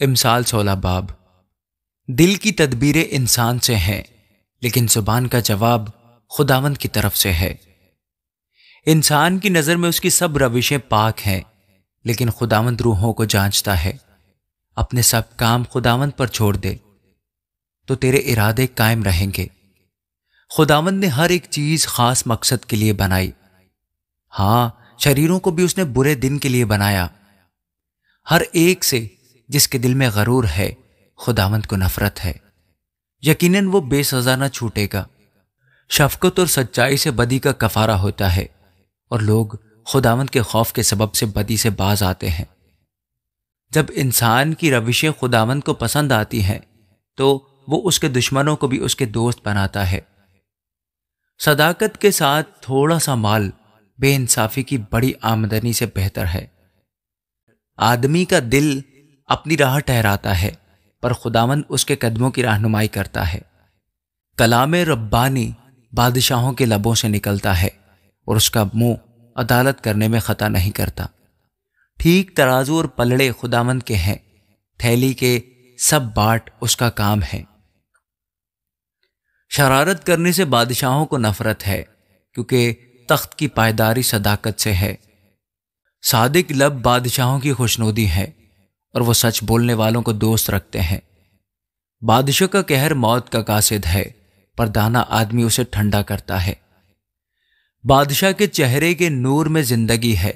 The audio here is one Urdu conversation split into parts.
امثال 16 باب۔ دل کی تدبیریں انسان سے ہیں لیکن زبان کا جواب خداوند کی طرف سے ہے۔ انسان کی نظر میں اس کی سب روشیں پاک ہیں لیکن خداوند روحوں کو جانچتا ہے۔ اپنے سب کام خداوند پر چھوڑ دے تو تیرے ارادے قائم رہیں گے۔ خداوند نے ہر ایک چیز خاص مقصد کے لیے بنائی۔ ہاں، شریروں کو بھی اس نے برے دن کے لیے بنایا۔ ہر ایک سے جس کے دل میں غرور ہے خداوند کو نفرت ہے، یقیناً وہ بے سزا نہ چھوٹے گا۔ شفقت اور سچائی سے بدی کا کفارہ ہوتا ہے اور لوگ خداوند کے خوف کے سبب سے بدی سے باز آتے ہیں۔ جب انسان کی روشیں خداوند کو پسند آتی ہیں تو وہ اس کے دشمنوں کو بھی اس کے دوست بناتا ہے۔ صداقت کے ساتھ تھوڑا سا مال بے انصافی کی بڑی آمدنی سے بہتر ہے۔ آدمی کا دل اپنی راہ ٹھہراتا ہے پر خداوند اس کے قدموں کی رہنمائی کرتا ہے۔ کلام ربانی بادشاہوں کے لبوں سے نکلتا ہے اور اس کا منہ عدالت کرنے میں خطا نہیں کرتا۔ ٹھیک ترازو اور پلڑے خداوند کے ہیں، تھیلی کے سب باٹ اس کا کام ہے۔ شرارت کرنے سے بادشاہوں کو نفرت ہے کیونکہ تخت کی پائیداری صداقت سے ہے۔ صادق لب بادشاہوں کی خوشنودی ہے اور وہ سچ بولنے والوں کو دوست رکھتے ہیں۔ بادشاہ کا قہر موت کا قاصد ہے پر دانا آدمی اسے ٹھنڈا کرتا ہے۔ بادشاہ کے چہرے کے نور میں زندگی ہے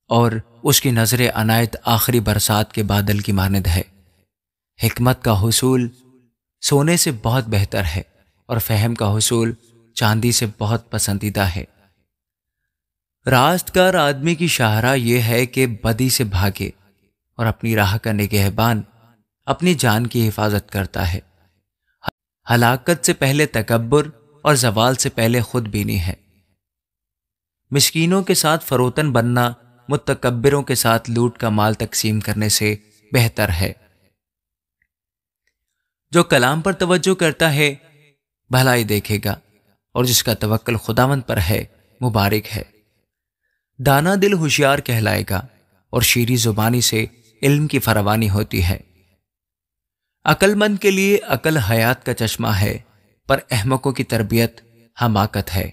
اور اس کی نظر عنایت آخری برسات کے بادل کی مانند ہے۔ حکمت کا حصول سونے سے بہت بہتر ہے اور فہم کا حصول چاندی سے بہت پسندیدہ ہے۔ راستگار آدمی کی شاہراہ یہ ہے کہ بدی سے بھاگے اور اپنی راہ کا نگہبان اپنی جان کی حفاظت کرتا ہے۔ ہلاکت سے پہلے تکبر اور زوال سے پہلے خود بینی ہے۔ مسکینوں کے ساتھ فروتن بننا متکبروں کے ساتھ لوٹ کا مال تقسیم کرنے سے بہتر ہے۔ جو کلام پر توجہ کرتا ہے بھلائی دیکھے گا اور جس کا توکل خداوند پر ہے مبارک ہے۔ دانا دل ہوشیار کہلائے گا اور شیریں زبانی سے علم کی فراوانی ہوتی ہے۔ عقل مند کے لیے عقل حیات کا چشمہ ہے پر احمقوں کی تربیت حماقت ہے۔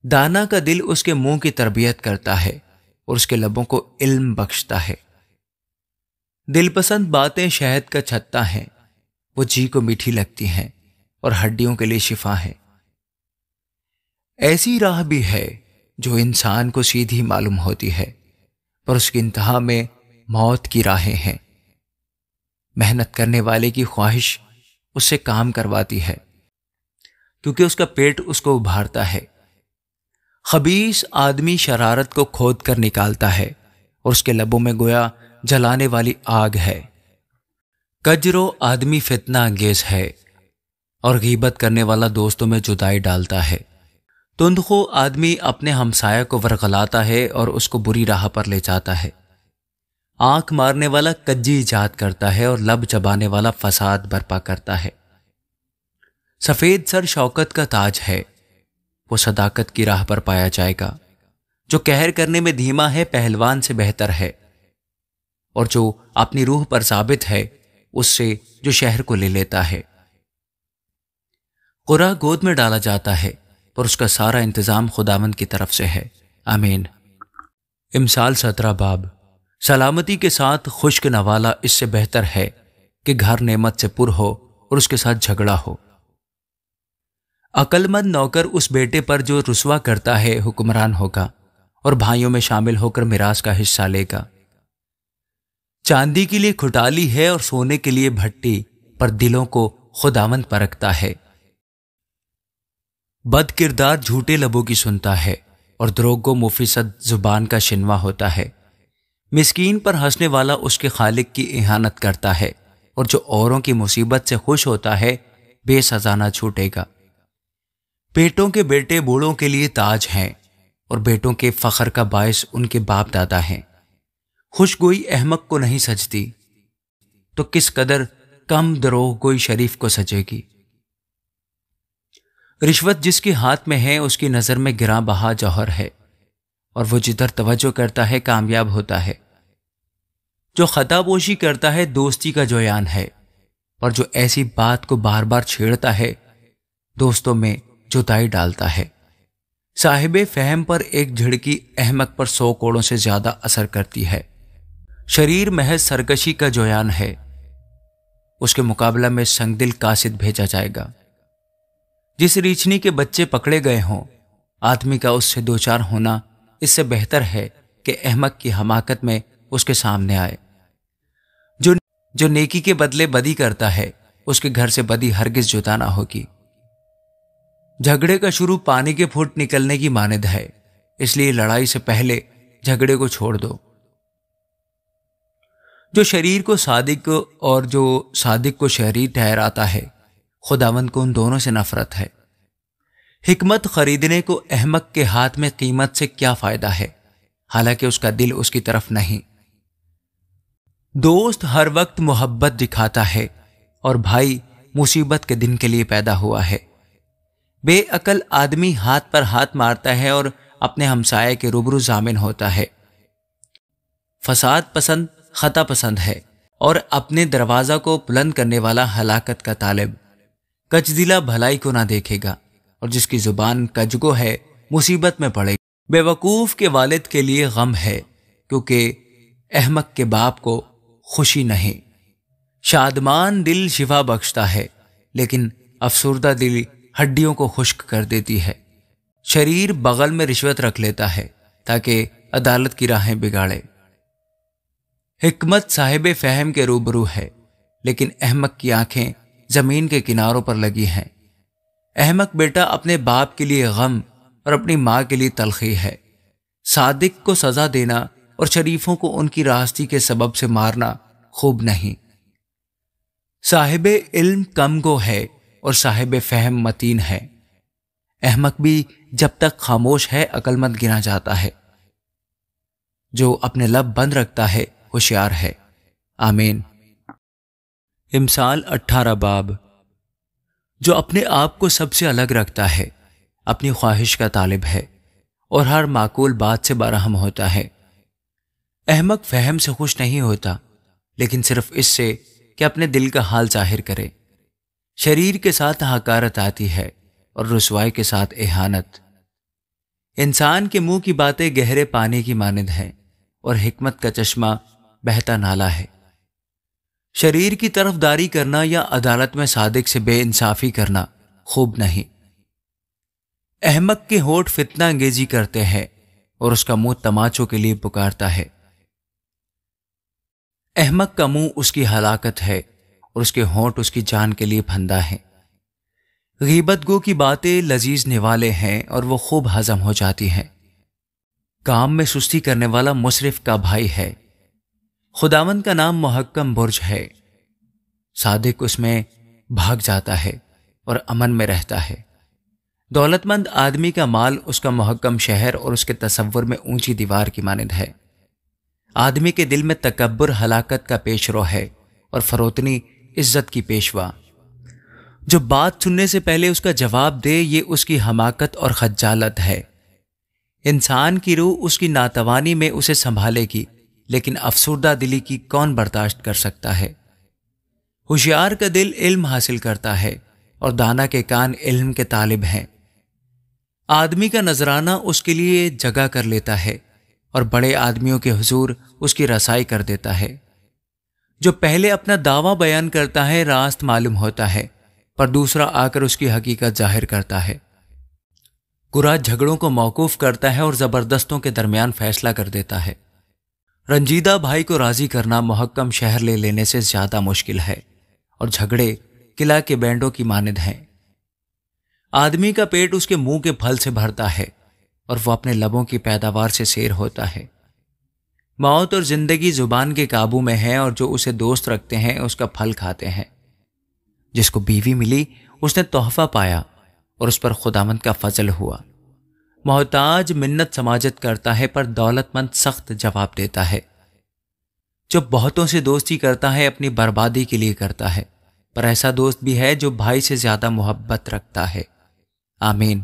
دانا کا دل اس کے منہ کی تربیت کرتا ہے اور اس کے لبوں کو علم بخشتا ہے۔ دل پسند باتیں شہد کا چھتا ہیں، وہ جی کو میٹھی لگتی ہیں اور ہڈیوں کے لیے شفا ہے۔ ایسی راہ بھی ہے جو انسان کو سیدھی معلوم ہوتی ہے پر اس کی انتہا میں موت کی راہیں ہیں۔ محنت کرنے والے کی خواہش اس سے کام کرواتی ہے کیونکہ اس کا پیٹ اس کو ابھارتا ہے۔ خبیث آدمی شرارت کو کھود کر نکالتا ہے اور اس کے لبوں میں گویا جلانے والی آگ ہے۔ کجرو آدمی فتنہ انگیز ہے اور غیبت کرنے والا دوستوں میں جدائی ڈالتا ہے۔ تندخو آدمی اپنے ہمسایہ کو ورغلاتا ہے اور اس کو بری راہ پر لے جاتا ہے۔ آنکھ مارنے والا کجی ایجاد کرتا ہے اور لب چبانے والا فساد برپا کرتا ہے۔ سفید سر شوکت کا تاج ہے، وہ صداقت کی راہ پر پایا جائے گا۔ جو قہر کرنے میں دھیما ہے پہلوان سے بہتر ہے اور جو اپنی روح پر ثابت ہے اس سے جو شہر کو لے لیتا ہے۔ قرہ گود میں ڈالا جاتا ہے پر اس کا سارا انتظام خداوند کی طرف سے ہے۔ آمین۔ امثال 17 باب۔ سلامتی کے ساتھ خشک نوالا اس سے بہتر ہے کہ گھر نعمت سے پر ہو اور اس کے ساتھ جھگڑا ہو۔ عقل مند نوکر اس بیٹے پر جو رسوا کرتا ہے حکمران ہوگا اور بھائیوں میں شامل ہو کر میراث کا حصہ لے گا۔ چاندی کے لیے کھٹالی ہے اور سونے کے لیے بھٹی پر دلوں کو خداوند پرکھتا ہے۔ بد کردار جھوٹے لبوں کی سنتا ہے اور دروغگو مفسد زبان کا شنوا ہوتا ہے۔ مسکین پر ہنسنے والا اس کے خالق کی اہانت کرتا ہے اور جو اوروں کی مصیبت سے خوش ہوتا ہے بے سزا نہ چھوٹے گا۔ بیٹوں کے بیٹے بوڑھوں کے لیے تاج ہیں اور بیٹوں کے فخر کا باعث ان کے باپ دادا ہیں۔ خوشگوئی احمق کو نہیں سجتی تو کس قدر کم دروغ گوئی شریف کو سجے گی۔ رشوت جس کے ہاتھ میں ہے اس کی نظر میں گراں بہا جوہر ہے اور وہ جدھر توجہ کرتا ہے کامیاب ہوتا ہے۔ جو خطا پوشی کرتا ہے دوستی کا جویان ہے، اور جو ایسی بات کو بار بار چھیڑتا ہے دوستوں میں جدائی ڈالتا ہے۔ صاحب فہم پر ایک جھڑکی احمق پر 100 کوڑوں سے زیادہ اثر کرتی ہے۔ شریر محض سرکشی کا جویان ہے، اس کے مقابلہ میں سنگدل قاصد بھیجا جائے گا۔ جس ریچھنی کے بچے پکڑے گئے ہوں، آدمی کا اس سے دوچار ہونا اس سے بہتر ہے کہ احمق کی حماقت میں اس کے سامنے آئے۔ جو نیکی کے بدلے بدی کرتا ہے، اس کے گھر سے بدی ہرگز جدا نہ ہوگی۔ جھگڑے کا شروع پانی کے پھوٹ نکلنے کی مانند ہے، اس لیے لڑائی سے پہلے جھگڑے کو چھوڑ دو۔ جو شریر کو صادق اور جو صادق کو شریر ٹھہراتا ہے، خداوند کو ان دونوں سے نفرت ہے۔ حکمت خریدنے کو احمق کے ہاتھ میں قیمت سے کیا فائدہ ہے، حالانکہ اس کا دل اس کی طرف نہیں۔ دوست ہر وقت محبت دکھاتا ہے، اور بھائی مصیبت کے دن کے لیے پیدا ہوا ہے۔ بے عقل آدمی ہاتھ پر ہاتھ مارتا ہے اور اپنے ہمسائے کے روبرو ضامن ہوتا ہے۔ فساد پسند خطا پسند ہے، اور اپنے دروازہ کو بلند کرنے والا ہلاکت کا طالب کچدلا بھلائی کو نہ دیکھے گا، اور جس کی زبان کجگو ہے مصیبت میں پڑے گا۔ بے وقوف کے والد کے لیے غم ہے، کیونکہ احمق کے باپ کو خوشی نہیں۔ شادمان دل شفا بخشتا ہے، لیکن افسردہ دل ہڈیوں کو خشک کر دیتی ہے۔ شریر بغل میں رشوت رکھ لیتا ہے تاکہ عدالت کی راہیں بگاڑے۔ حکمت صاحب فہم کے روبرو ہے، لیکن احمق کی آنکھیں زمین کے کناروں پر لگی ہیں۔ احمق بیٹا اپنے باپ کے لیے غم اور اپنی ماں کے لیے تلخی ہے۔ صادق کو سزا دینا اور شریفوں کو ان کی راستی کے سبب سے مارنا خوب نہیں۔ صاحب علم کم گو ہے اور صاحب فہم متین ہے۔ احمق بھی جب تک خاموش ہے عقل مند گنا جاتا ہے، جو اپنے لب بند رکھتا ہے ہوشیار ہے۔ آمین۔ امثال 18 باب۔ جو اپنے آپ کو سب سے الگ رکھتا ہے، اپنی خواہش کا طالب ہے، اور ہر معقول بات سے برہم ہوتا ہے۔ احمق فہم سے خوش نہیں ہوتا، لیکن صرف اس سے کہ اپنے دل کا حال ظاہر کرے۔ شریر کے ساتھ حقارت آتی ہے اور رسوائی کے ساتھ اہانت۔ انسان کے منہ کی باتیں گہرے پانی کی مانند ہیں، اور حکمت کا چشمہ بہتا نالا ہے۔ شریر کی طرف داری کرنا یا عدالت میں صادق سے بے انصافی کرنا خوب نہیں۔ احمق کے ہونٹ فتنہ انگیزی کرتے ہیں، اور اس کا منہ تماچوں کے لیے پکارتا ہے۔ احمق کا منہ اس کی ہلاکت ہے، اور اس کے ہونٹ اس کی جان کے لیے پھندا ہے۔ غیبت گو کی باتیں لذیذ نوالے ہیں، اور وہ خوب ہضم ہو جاتی ہیں۔ کام میں سستی کرنے والا مسرف کا بھائی ہے۔ خداوند کا نام محکم برج ہے، صادق اس میں بھاگ جاتا ہے اور امن میں رہتا ہے۔ دولت مند آدمی کا مال اس کا محکم شہر اور اس کے تصور میں اونچی دیوار کی مانند ہے۔ آدمی کے دل میں تکبر ہلاکت کا پیش رو ہے، اور فروتنی عزت کی پیشوا۔ جو بات سننے سے پہلے اس کا جواب دے، یہ اس کی حماقت اور خجالت ہے۔ انسان کی روح اس کی ناتوانی میں اسے سنبھالے گی، لیکن افسردہ دلی کی کون برداشت کر سکتا ہے؟ ہوشیار کا دل علم حاصل کرتا ہے، اور دانا کے کان علم کے طالب ہیں۔ آدمی کا نذرانہ اس کے لیے جگہ کر لیتا ہے، اور بڑے آدمیوں کے حضور اس کی رسائی کر دیتا ہے۔ جو پہلے اپنا دعویٰ بیان کرتا ہے راست معلوم ہوتا ہے، پر دوسرا آ کر اس کی حقیقت ظاہر کرتا ہے۔ برا جھگڑوں کو موقوف کرتا ہے اور زبردستوں کے درمیان فیصلہ کر دیتا ہے۔ رنجیدہ بھائی کو راضی کرنا محکم شہر لے لینے سے زیادہ مشکل ہے، اور جھگڑے قلعہ کے بینڈوں کی مانند ہیں۔ آدمی کا پیٹ اس کے منہ کے پھل سے بھرتا ہے، اور وہ اپنے لبوں کی پیداوار سے سیر ہوتا ہے۔ موت اور زندگی زبان کے قابو میں ہے، اور جو اسے دوست رکھتے ہیں اس کا پھل کھاتے ہیں۔ جس کو بیوی ملی اس نے تحفہ پایا، اور اس پر خداوند کا فضل ہوا۔ محتاج منت سماجت کرتا ہے، پر دولت مند سخت جواب دیتا ہے۔ جو بہتوں سے دوستی کرتا ہے اپنی بربادی کے لیے کرتا ہے، پر ایسا دوست بھی ہے جو بھائی سے زیادہ محبت رکھتا ہے۔ آمین۔